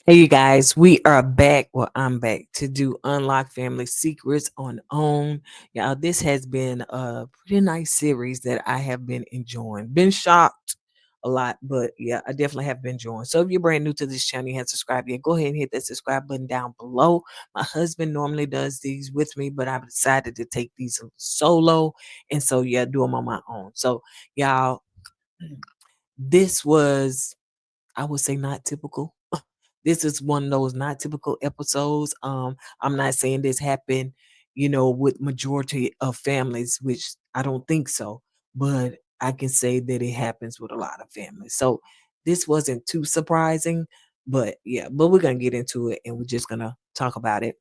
Hey, you guys, we are back. Well, I'm back to do Unlock Family Secrets on OWN. Y'all, this has been a pretty nice series that I have been enjoying. Been shocked a lot, but yeah, I definitely have been enjoying. So if you're brand new to this channel, you haven't subscribed yet, go ahead and hit that subscribe button down below. My husband normally does these with me, but I've decided to take these solo. And so, yeah, do them on my own. So, y'all, this was, I would say, not typical. This is one of those not typical episodes. I'm not saying this happened, with majority of families, which I don't think so, but I can say that it happens with a lot of families. So this wasn't too surprising, but yeah, but we're gonna get into it and we're just gonna talk about it.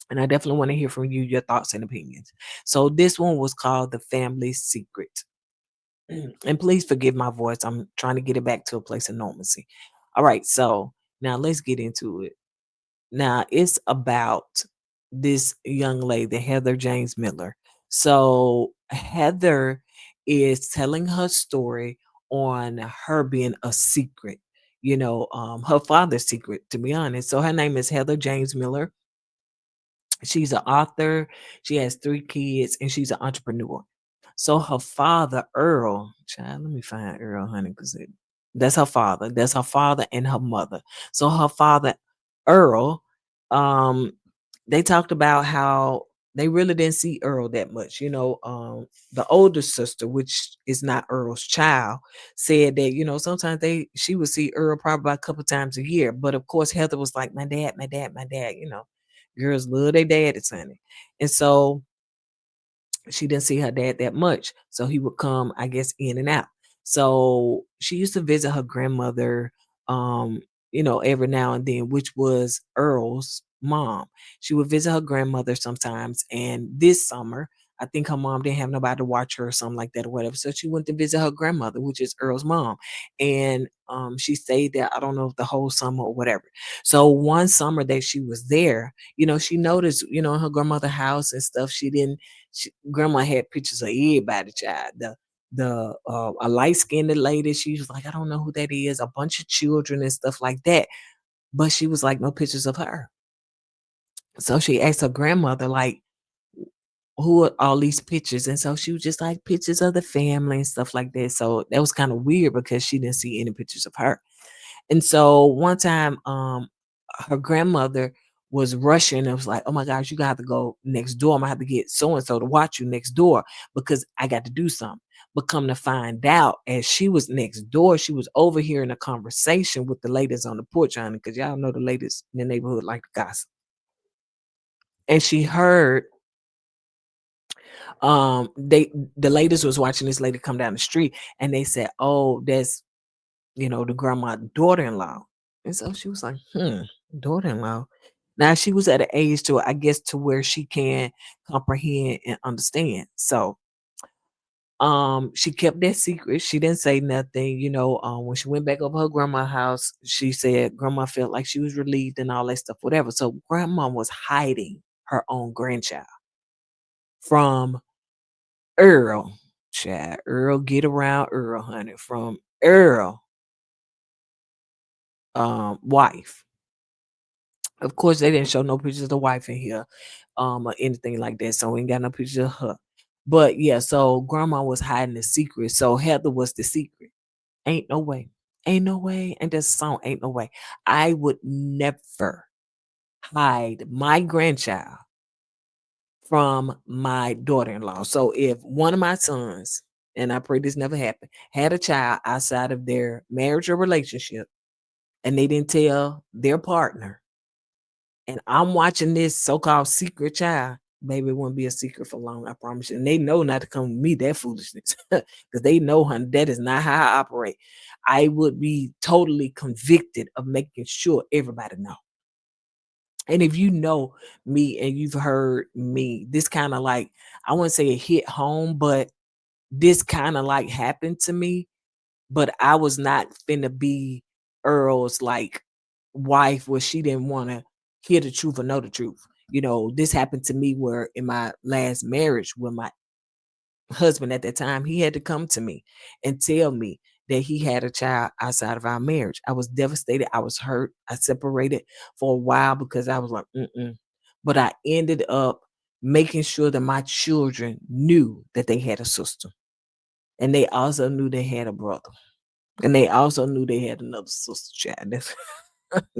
And I definitely want to hear from you, your thoughts and opinions. So this one was called The Family Secret. And please forgive my voice. I'm trying to get it back to a place of normalcy. All right, so now let's get into it. Now it's about this young lady, Heather James Miller. So Heather is telling her story on her being a secret, her father's secret, to be honest. So her name is Heather James Miller. She's an author. She has 3 kids, and she's an entrepreneur. So her father, Earl, child, let me find Earl, honey, because that's her father. That's her father and her mother. So her father, Earl, um, they talked about how they really didn't see Earl that much. The older sister, which is not Earl's child, said that, sometimes she would see Earl probably about a couple times a year. But of course, Heather was like, my dad, my dad, my dad, girls love their daddies, honey. And so she didn't see her dad that much. So he would come, I guess, in and out. So she used to visit her grandmother, every now and then, which was Earl's mom. She would visit her grandmother sometimes. And this summer, I think her mom didn't have nobody to watch her or something like that or whatever. So she went to visit her grandmother, which is Earl's mom. And she stayed there, I don't know if the whole summer or whatever. So one summer that she was there, she noticed, in her grandmother house and stuff, grandma had pictures of everybody, child. The a light skinned lady, she was like, I don't know who that is, a bunch of children and stuff like that. But she was like, no pictures of her. So she asked her grandmother, like, who are all these pictures? And so she was just like, pictures of the family and stuff like that. So that was kind of weird because she didn't see any pictures of her. And so one time, her grandmother was rushing and was like, "Oh my gosh, you got to go next door. I'm gonna have to get so and so to watch you next door because I got to do something." But come to find out, as she was next door, she was overhearing a conversation with the ladies on the porch, honey, because y'all know the ladies in the neighborhood like to gossip. And she heard the ladies was watching this lady come down the street, and they said, "Oh, that's the grandma daughter-in-law." And so she was like, daughter-in-law. Now she was at an age to, I guess, to where she can comprehend and understand. So she kept that secret. She didn't say nothing. When she went back over her grandma's house, she said grandma felt like she was relieved and all that stuff, whatever. So grandma was hiding her own grandchild from Earl. Child, Earl, get around Earl, honey, from Earl wife. Of course, they didn't show no pictures of the wife in here, or anything like that. So we ain't got no pictures of her. But yeah, so grandma was hiding the secret. So Heather was the secret. Ain't no way. Ain't no way. And this song, ain't no way. I would never hide my grandchild from my daughter-in-law. So if one of my sons, and I pray this never happened, had a child outside of their marriage or relationship, and they didn't tell their partner, and I'm watching this so-called secret child, baby, it wouldn't be a secret for long, I promise you. And they know not to come with me that foolishness because they know, honey, that is not how I operate. I would be totally convicted of making sure everybody know. And if you know me and you've heard me, this kind of like, I wouldn't say it hit home, but this kind of like happened to me, but I was not finna be Earl's like wife where she didn't want to hear the truth or know the truth. This happened to me where in my last marriage with my husband at that time, he had to come to me and tell me, that he had a child outside of our marriage. I was devastated. I was hurt. I separated for a while because I was like, mm-mm. But I ended up making sure that my children knew that they had a sister. And they also knew they had a brother. And they also knew they had another sister child. That's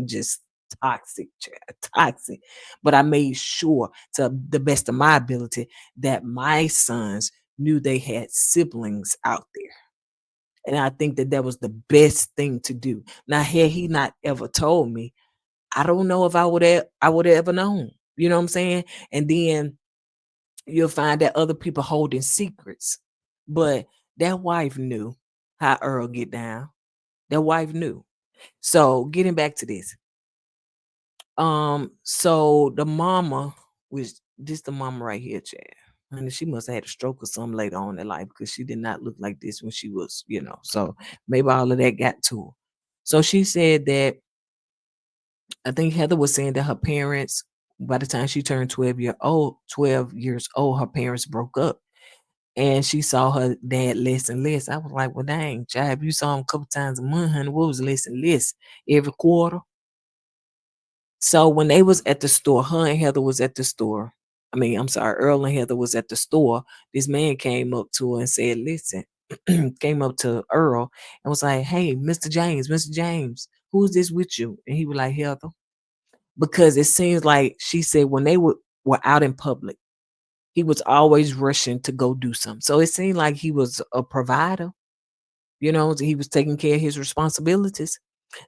just toxic, child, toxic. But I made sure, to the best of my ability, that my sons knew they had siblings out there. And I think that that was the best thing to do. Now, had he not ever told me, I don't know if I would have ever known. You know what I'm saying? And then you'll find that other people holding secrets. But that wife knew how Earl get down. That wife knew. So getting back to this. So the mama was this the mama right here, Chad. Honey, she must have had a stroke or something later on in life because she did not look like this when she was. So maybe all of that got to her. So she said that I think Heather was saying that her parents, by the time she turned 12 years old, her parents broke up. And she saw her dad less and less. I was like, well, dang, child, if you saw him a couple times a month, honey, what was less and less every quarter? So when they was at the store, her and Heather was at the store. I mean, I'm sorry, Earl and Heather was at the store. This man came up to her and said, listen, came up to Earl and was like, hey, Mr. James, who's this with you? And he was like, Heather. Because it seems like she said when they were out in public, he was always rushing to go do something. So it seemed like he was a provider, he was taking care of his responsibilities.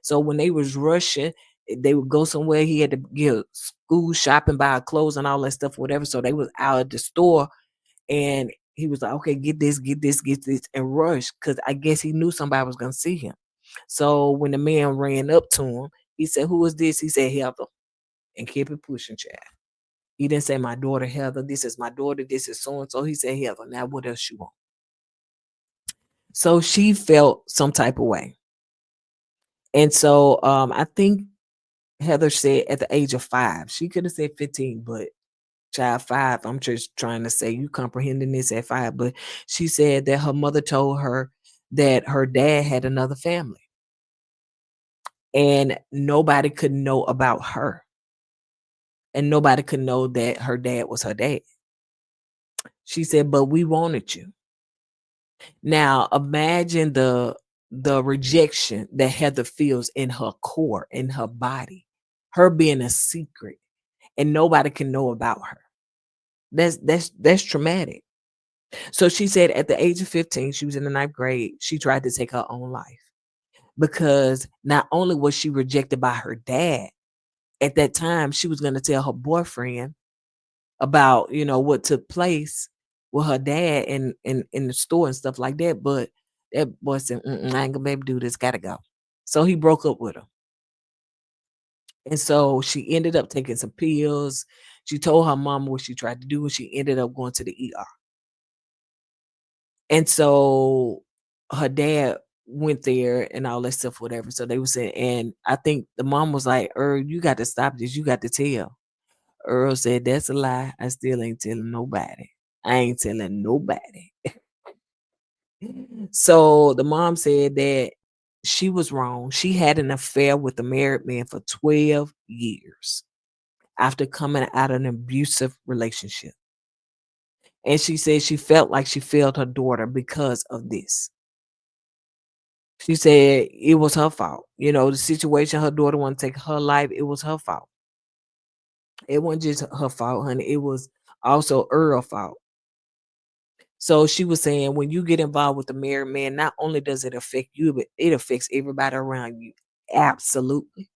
So when they was rushing, they would go somewhere. He had to get school shopping, buy clothes and all that stuff, whatever. So they was out at the store and he was like, okay, get this, and rush. Cause I guess he knew somebody was gonna see him. So when the man ran up to him, he said, who is this? He said, Heather, and kept it pushing, child. He didn't say my daughter Heather. This is my daughter. This is so and so. He said Heather. Now what else you want? So she felt some type of way. And so I think Heather said at the age of 5, she could have said 15, but child 5, I'm just trying to say you comprehending this at 5. But she said that her mother told her that her dad had another family and nobody could know about her. And nobody could know that her dad was her dad. She said, but we wanted you. Now imagine the rejection that Heather feels in her core, in her body, her being a secret and nobody can know about her. That's traumatic. So she said at the age of 15, she was in the ninth grade, she tried to take her own life because not only was she rejected by her dad, at that time she was going to tell her boyfriend about what took place with her dad in the store and stuff like that. But that boy said, I ain't gonna be able to do this, gotta go. So he broke up with her. And so she ended up taking some pills. She told her mama what she tried to do, and she ended up going to the ER. And so her dad went there and all that stuff, whatever. So they were saying, and I think the mom was like, Earl, you got to stop this. You got to tell. Earl said, that's a lie. I still ain't telling nobody. I ain't telling nobody. So the mom said that she was wrong. She had an affair with a married man for 12 years after coming out of an abusive relationship. And she said she felt like she failed her daughter because of this. She said it was her fault. The situation her daughter wanted to take her life, it was her fault. It wasn't just her fault, honey. It was also Earl's fault. So she was saying when you get involved with a married man, not only does it affect you, but it affects everybody around you. Absolutely.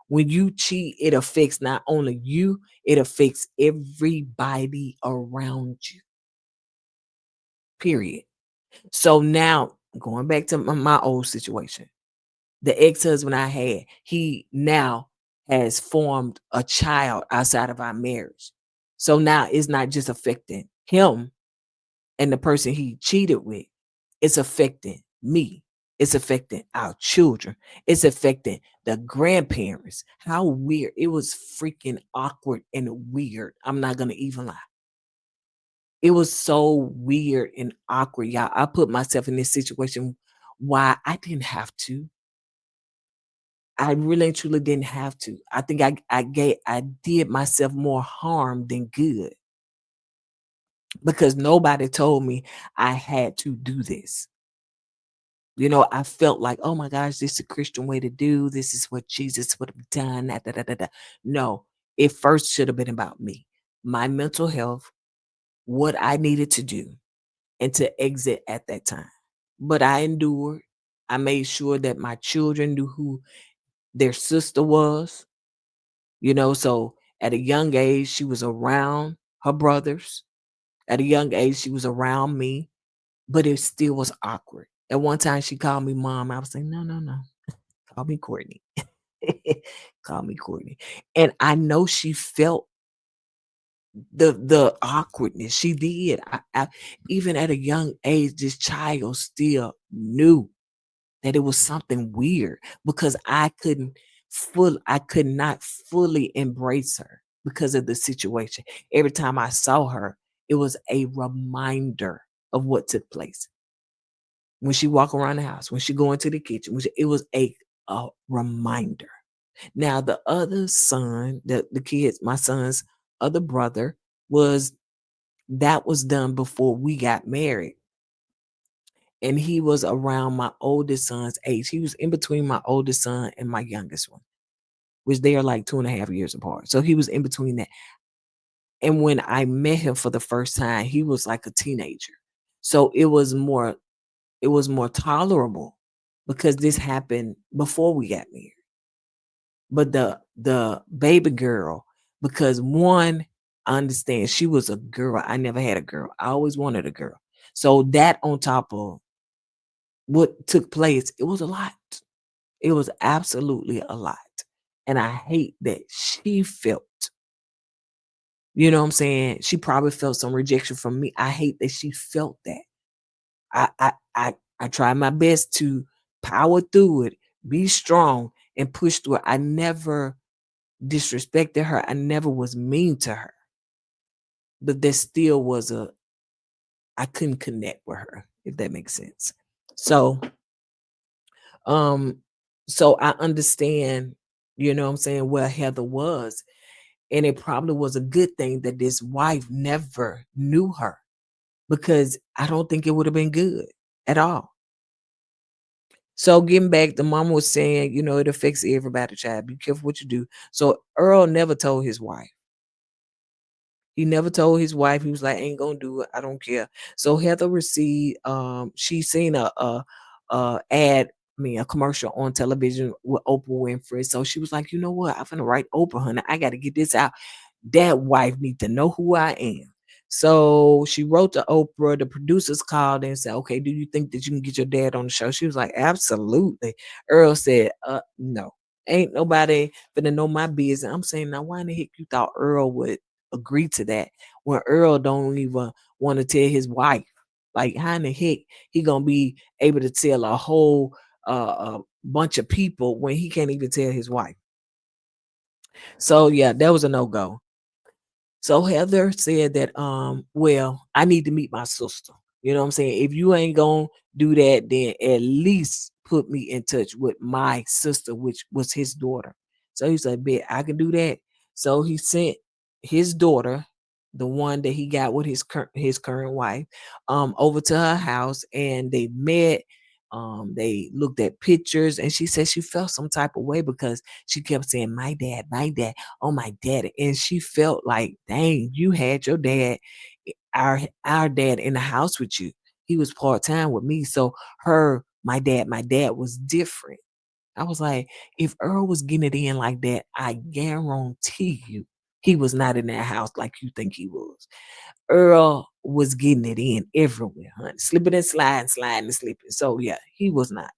When you cheat, it affects not only you, it affects everybody around you. Period. So now going back to my old situation, the ex-husband I had, he now has formed a child outside of our marriage. So now it's not just affecting him and the person he cheated with, it's affecting me. It's affecting our children. It's affecting the grandparents. How weird. It was freaking awkward and weird. I'm not going to even lie. It was so weird and awkward, y'all. I put myself in this situation Why? I didn't have to. I really and truly didn't have to. I think I did myself more harm than good because nobody told me I had to do this. I felt like, oh my gosh, this is a Christian way to do. This is what Jesus would have done. Da, da, da, da, da. No, it first should have been about me, my mental health, what I needed to do, and to exit at that time. But I endured. I made sure that my children knew who their sister was. So at a young age, she was around her brothers. At a young age, she was around me, but it still was awkward. At one time, she called me mom. I was like, no, no, no. Call me Courtney. Call me Courtney. And I know she felt the awkwardness. She did. Even at a young age, this child still knew that it was something weird because I could not fully embrace her because of the situation. Every time I saw her, it was a reminder of what took place. When she walk around the house, when she go into the kitchen, it was a reminder. Now the other son, the kids, my son's other brother, was that was done before we got married. And he was around my oldest son's age. He was in between my oldest son and my youngest one, which they are like 2.5 years apart. So he was in between that. And when I met him for the first time, he was like a teenager. So it was more tolerable because this happened before we got married. But the baby girl, because one, I understand she was a girl. I never had a girl. I always wanted a girl. So that on top of what took place, it was a lot. It was absolutely a lot. And I hate that she felt, what I'm saying? She probably felt some rejection from me. I hate that she felt that. I tried my best to power through it, be strong, and push through it. I never disrespected her. I never was mean to her. But there still was I couldn't connect with her, if that makes sense. So um so I understand, what I'm saying, where Heather was. And it probably was a good thing that this wife never knew her because I don't think it would have been good at all. So getting back, the mama was saying, it affects everybody, child. Be careful what you do. So Earl never told his wife. He never told his wife. He was like, "Ain't gonna do it. I don't care." So Heather received. She seen a ad. I mean, a commercial on television with Oprah Winfrey. So she was like, "You know what? I'm gonna write Oprah, honey. I got to get this out. That wife need to know who I am." So she wrote to Oprah. The producers called and said, "Okay, do you think that you can get your dad on the show?" She was like, "Absolutely." Earl said, no. Ain't nobody gonna know my business." I'm saying, now why in the heck you thought Earl would agree to that when Earl don't even want to tell his wife? Like, how in the heck he gonna be able to tell a whole bunch of people when he can't even tell his wife? So yeah, that was a no-go. So Heather said that, well, I need to meet my sister. You know what I'm saying? If you ain't gonna do that, then at least put me in touch with my sister, which was his daughter. So he said, bet I can do that. So he sent his daughter, the one that he got with his current wife, over to her house, and they met. They looked at pictures, and she said she felt some type of way because she kept saying, my dad, oh my daddy." And she felt like, dang, you had your dad, our dad in the house with you. He was part-time with me. So my dad was different. I was like, if Earl was getting it in like that, I guarantee you he was not in that house like you think he was. Earl was getting it in everywhere, honey. Slipping and sliding, sliding and slipping. So yeah, he was not.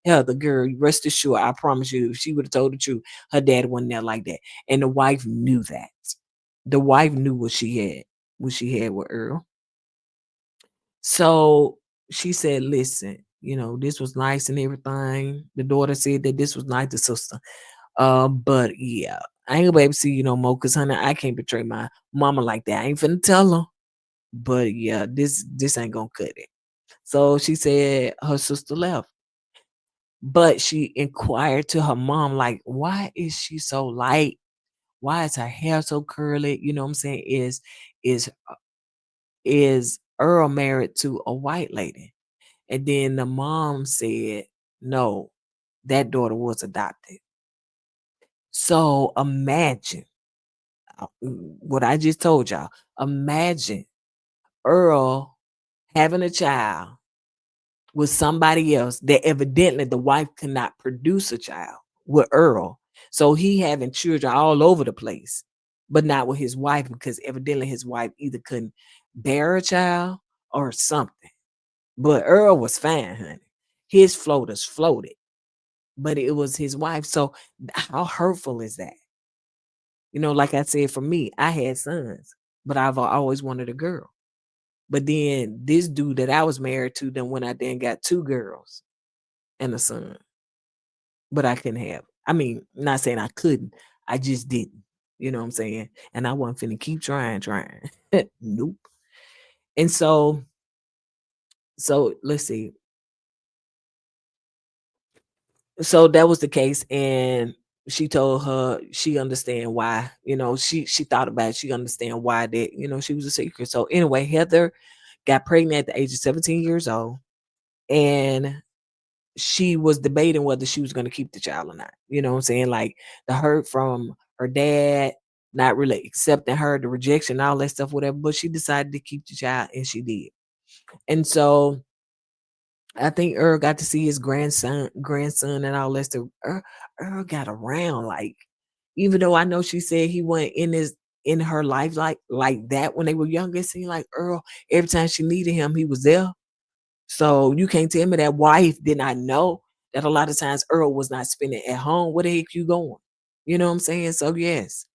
Yeah, the girl, rest assured, I promise you, if she would have told the truth, her dad wasn't there like that. And the wife knew that. The wife knew what she had with Earl. So she said, listen, this was nice and everything. The daughter said that this was nice, the sister. But yeah, I ain't gonna be able to see you no more because honey, I can't betray my mama like that. I ain't finna tell her. But yeah, this ain't gonna cut it. So she said her sister left, but she inquired to her mom, like, why is she so light? Why is her hair so curly? You know what I'm saying? Is is Earl married to a white lady? And then the mom said, no, that daughter was adopted. So imagine what I just told y'all. Imagine Earl having a child with somebody else that evidently the wife could not produce a child with Earl. So he having children all over the place, but not with his wife because evidently his wife either couldn't bear a child or something. But Earl was fine, honey. His floaters floated, but it was his wife. So how hurtful is that? Like I said, for me, I had sons, but I've always wanted a girl. But then this dude that I was married to, then when I then got two girls and a son, but I couldn't have. I mean, not saying I couldn't, I just didn't. You know what I'm saying? And I wasn't finna keep trying. Nope. And so let's see. So that was the case, and she told her she understand why. She thought about it. She understand why that she was a secret. So anyway, Heather got pregnant at the age of 17 years old, and she was debating whether she was going to keep the child or not. You know what I'm saying? Like the hurt from her dad not really accepting her, the rejection, all that stuff, whatever. But she decided to keep the child, and she did. And so I think Earl got to see his grandson, and all that stuff. Earl got around, like, even though I know she said he went in her life like that when they were younger. It seemed like Earl, every time she needed him, he was there. So you can't tell me that wife did not know that a lot of times Earl was not spending at home. Where the heck you going? You know what I'm saying? So yes.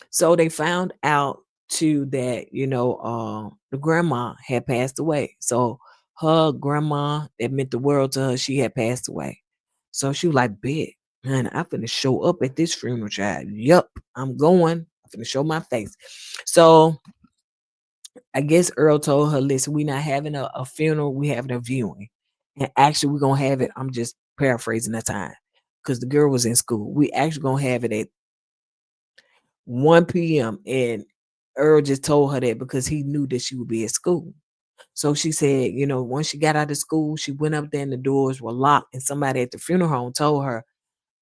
So they found out too that, the grandma had passed away. So her grandma that meant the world to her, she had passed away. So she was like, "Bet, man, I'm finna show up at this funeral, child. Yup, I'm going. I'm finna show my face." So I guess Earl told her, "Listen, we're not having a funeral, we having a viewing. And actually, we're gonna have it." I'm just paraphrasing the time because the girl was in school. We actually gonna have it at 1 p.m. And Earl just told her that because he knew that she would be at school. So she said, once she got out of school, she went up there and the doors were locked. And somebody at the funeral home told her,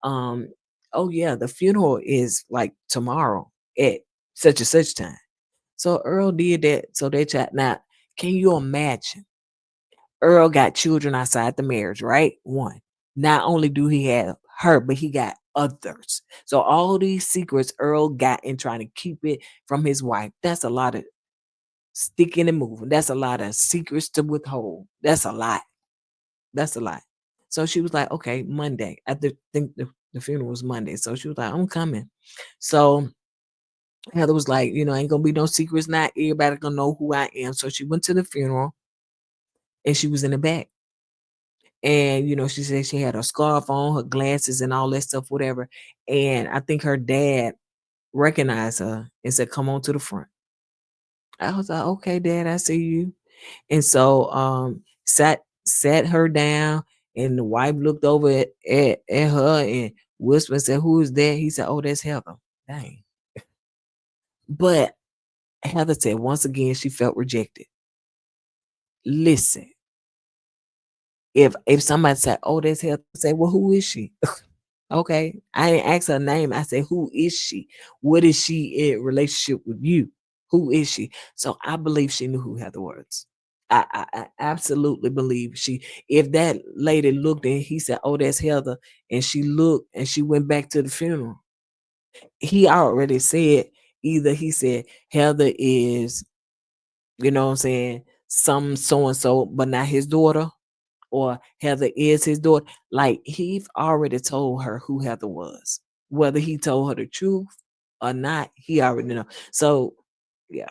um, "Oh yeah, the funeral is like tomorrow at such and such time." So Earl did that. So they chat. Now, can you imagine? Earl got children outside the marriage, right? One. Not only do he have her, but he got others. So all these secrets Earl got in trying to keep it from his wife. That's a lot of sticking and moving. That's a lot of secrets to withhold. That's a lot. That's a lot. So she was like, "Okay, Monday." Think the funeral was Monday. So she was like, "I'm coming." So Heather was like, "Ain't gonna be no secrets. Not everybody gonna know who I am." So she went to the funeral and she was in the back. And she said she had her scarf on, her glasses, and all that stuff, whatever. And I think her dad recognized her and said, "Come on to the front." I was like, "Okay, Dad, I see you." And so sat her down, and the wife looked over at her and whispered and said, "Who is that?" He said, "Oh, that's Heather." Dang. But Heather said once again she felt rejected. Listen, if somebody said, "Oh, that's Heather," say, "Well, who is she?" Okay. I didn't ask her name. I said, "Who is she? What is she in relationship with you? Who is she?" So I believe she knew who Heather was. I absolutely believe she. If that lady looked and he said, "Oh, that's Heather," and she looked and she went back to the funeral, he already said, either he said Heather is, what I'm saying, some so and so, but not his daughter, or Heather is his daughter. Like he already told her who Heather was. Whether he told her the truth or not, he already know. So yeah.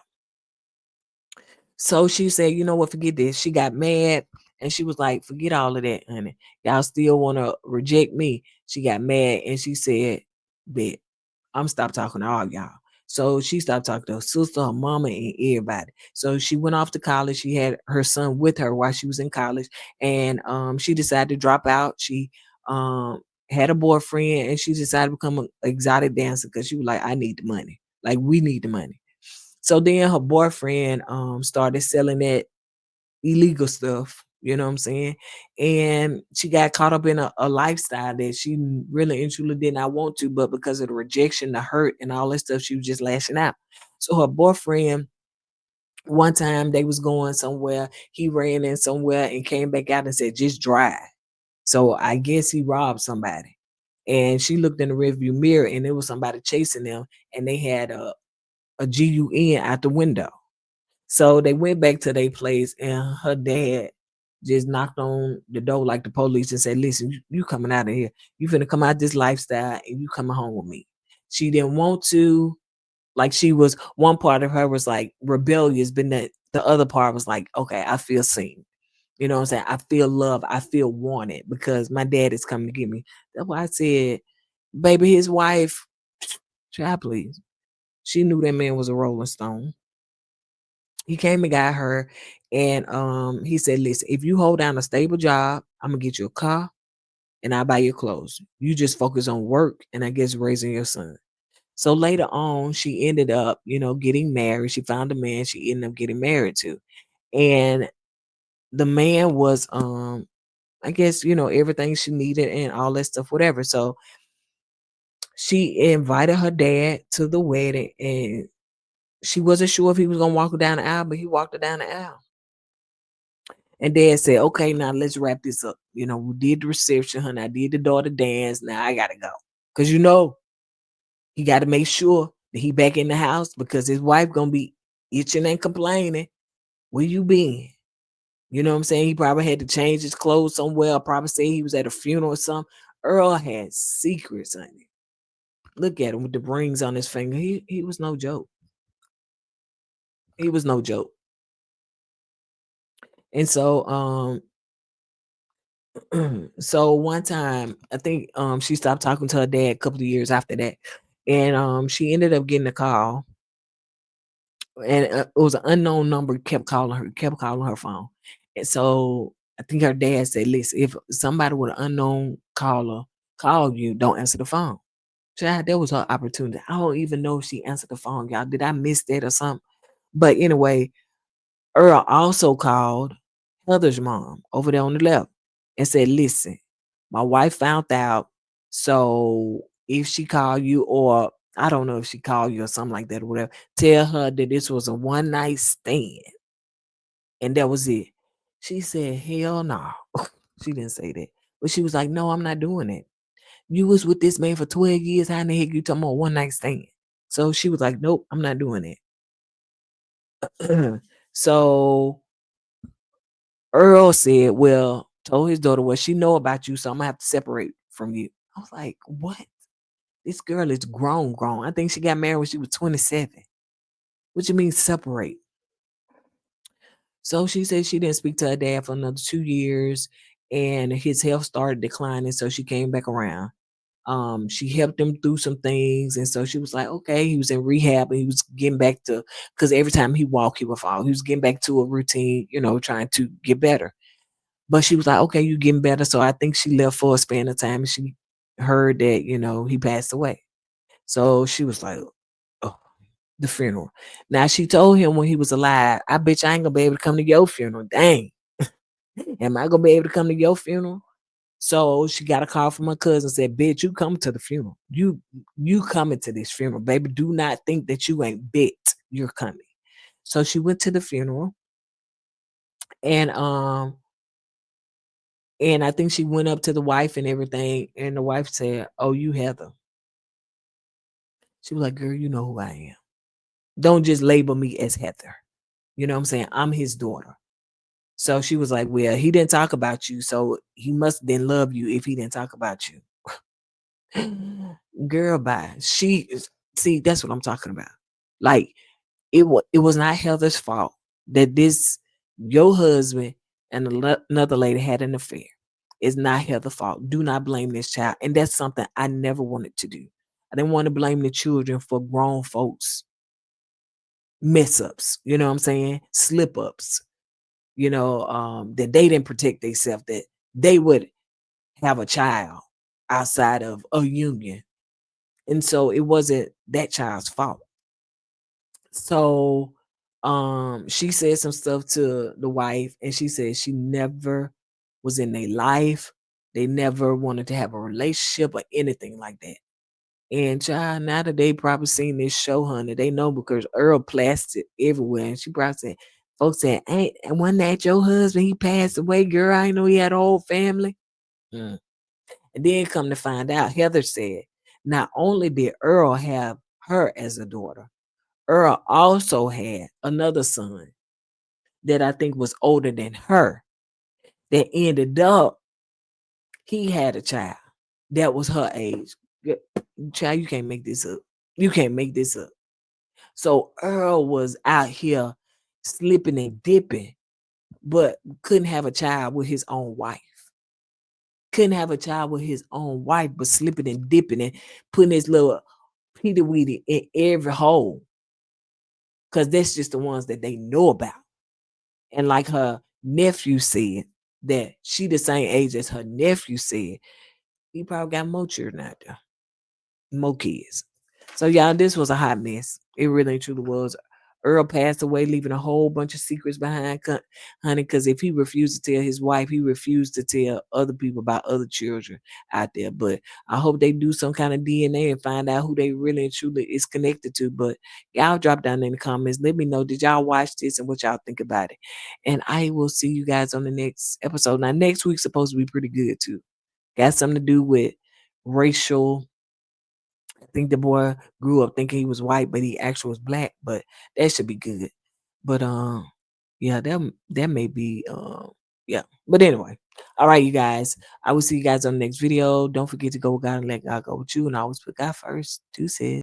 So she said, "You know what, forget this." She got mad and she was like, "Forget all of that, honey. Y'all still want to reject me." She got mad and she said, "Bet I'm stop talking to all y'all." So she stopped talking to her sister, her mama, and everybody. So she went off to college. She had her son with her while she was in college, and she decided to drop out. She um had a boyfriend, and she decided to become an exotic dancer because she was like, "I need the money. Like we need the money." So then her boyfriend started selling that illegal stuff, you know what I'm saying? And she got caught up in a lifestyle that she really and truly did not want to, but because of the rejection, the hurt, and all that stuff, she was just lashing out. So her boyfriend, one time they was going somewhere, he ran in somewhere and came back out and said, just drive. So I guess he robbed somebody. And she looked in the rearview mirror and there was somebody chasing them and they had a GUN out the window. So they went back to their place, and her dad just knocked on the door like the police and said, "Listen, you coming out of here. You finna come out this lifestyle, and you coming home with me." She didn't want to. Like she was one part of her was like rebellious, but the other part was like, okay, I feel seen. You know what I'm saying? I feel love. I feel wanted because my dad is coming to get me. That's why I said, baby, his wife, child, please. She knew that man was a Rolling Stone. He came and got her, and he said, "Listen, if you hold down a stable job, I'm gonna get you a car and I'll buy you clothes. You just focus on work and I guess raising your son." So later on, she ended up, getting married. She found a man she ended up getting married to. And the man was I guess, everything she needed and all that stuff, whatever. So she invited her dad to the wedding and she wasn't sure if he was gonna walk her down the aisle, but he walked her down the aisle. And dad said, okay, now let's wrap this up. We did the reception, honey. I did the daughter dance. Now I gotta go. Cause he gotta make sure that he back in the house because his wife gonna be itching and complaining. Where you been? You know what I'm saying? He probably had to change his clothes somewhere. Or probably say he was at a funeral or something. Earl had secrets, honey. Look at him with the rings on his finger. He was no joke. He was no joke. And so so one time, I think she stopped talking to her dad a couple of years after that, and she ended up getting a call, and it was an unknown number kept calling her phone, and so I think her dad said, "Listen, if somebody with an unknown caller call you, don't answer the phone." Child, that was her opportunity. I don't even know if she answered the phone, y'all. Did I miss that or something? But anyway, Earl also called Heather's mom over there on the left and said, "Listen, my wife found out. So if she called you, or I don't know if she called you or something like that or whatever, tell her that this was a one night stand." And that was it. She said, "Hell no." She didn't say that. But she was like, "No, I'm not doing it. You was with this man for 12 years. How in the heck you talking about one night stand?" So she was like, "Nope, I'm not doing it." So Earl said, well, told his daughter, well, she know about you, so I'm gonna have to separate from you. I was like, what? This girl is grown, grown. I think she got married when she was 27. What you mean separate? So she said she didn't speak to her dad for another 2 years and his health started declining. So she came back around. She helped him through some things. And so she was like, okay, he was in rehab and he was getting back to, because every time he walked, he would fall. He was getting back to a routine, trying to get better. But she was like, "Okay, you getting better." So I think she left for a span of time and she heard that, he passed away. So she was like, oh, the funeral. Now she told him when he was alive, I bet you I ain't gonna be able to come to your funeral. Dang. Am I gonna be able to come to your funeral? So she got a call from her cousin, said, "Bitch, you coming to the funeral. You coming to this funeral, baby. Do not think that you ain't bit. You're coming." So she went to the funeral and I think she went up to the wife and everything, and the wife said, "Oh, you Heather." She was like, "Girl, you know who I am. Don't just label me as Heather." You know what I'm saying? I'm his daughter. So she was like, "Well, he didn't talk about you, so he must then love you if he didn't talk about you." Girl, bye. See, that's what I'm talking about. Like it was not Heather's fault that this your husband and another lady had an affair. It's not Heather's fault. Do not blame this child. And that's something I never wanted to do. I didn't want to blame the children for grown folks mess ups. You know what I'm saying? Slip ups. That they didn't protect themselves. That they would have a child outside of a union, and so it wasn't that child's fault. So she said some stuff to the wife, and she said she never was in their life. They never wanted to have a relationship or anything like that. And child, now that they probably seen this show, honey, they know because Earl plastered everywhere. And she probably said, folks said, ain't and wasn't that your husband? He passed away, girl. I know he had a whole family. Mm. And then come to find out, Heather said, not only did Earl have her as a daughter, Earl also had another son that I think was older than her that ended up, he had a child that was her age. Child, you can't make this up. You can't make this up. So Earl was out here slipping and dipping, but couldn't have a child with his own wife. Couldn't have a child with his own wife, but slipping and dipping and putting his little Peter Weedy in every hole. Cause that's just the ones that they know about. And like her nephew said, that she the same age as her nephew said, he probably got more children out there, more kids. So y'all, this was a hot mess. It really and truly was. Earl passed away, leaving a whole bunch of secrets behind, honey. Because if he refused to tell his wife, he refused to tell other people about other children out there. But I hope they do some kind of DNA and find out who they really and truly is connected to. But y'all drop down in the comments. Let me know, did y'all watch this and what y'all think about it? And I will see you guys on the next episode. Now, next week's supposed to be pretty good too. Got something to do with racial. I think the boy grew up thinking he was white, but he actually was black. But that should be good. But yeah, that may be yeah. But anyway, all right, you guys. I will see you guys on the next video. Don't forget to go with God and let God go with you, and always put God first. Deuces.